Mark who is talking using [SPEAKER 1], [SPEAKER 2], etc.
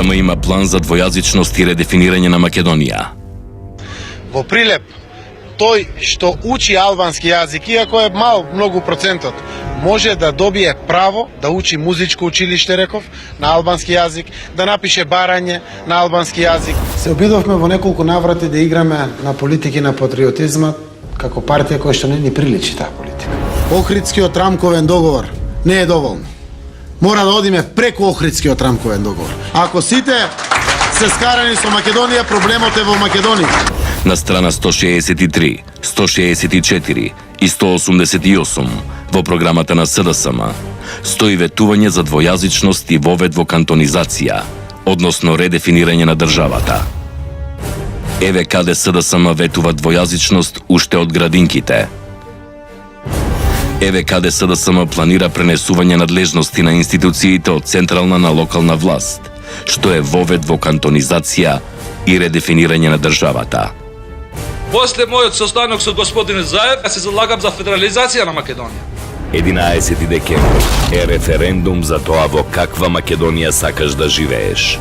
[SPEAKER 1] СДСМ има план за двојазичност и редефинирање на Македонија.
[SPEAKER 2] Во Прилеп, тој што учи албански јазик, иако е мал многу процентот, може да добие право да учи музичко училиште, реков, на албански јазик, да напише барање на албански јазик.
[SPEAKER 3] Се обидовме во неколку наврати да играме на политики на патриотизмот како партија која што не ни приличи таа политика. Охридскиот рамковен договор не е доволно. Мора да одиме преку Охридскиот рамковен договор. Ако сите се скарани со Македонија, проблемот е во Македонија.
[SPEAKER 1] На страна 163, 164 и 188 во програмата на СДСМ стои ветување за двојазичност и вовед во кантонизација, односно редефинирање на државата. Еве каде СДСМ ветува двојазичност уште од градинките. Еве каде СДСМ планира пренесување надлежности на институциите од централна на локална власт, што е вовед во кантонизација и редефинирање на државата.
[SPEAKER 4] После мојот состанок со господин Заев, се залагам за федерализација на Македонија.
[SPEAKER 1] 11 декември е референдум за тоа во каква Македонија сакаш да живееш.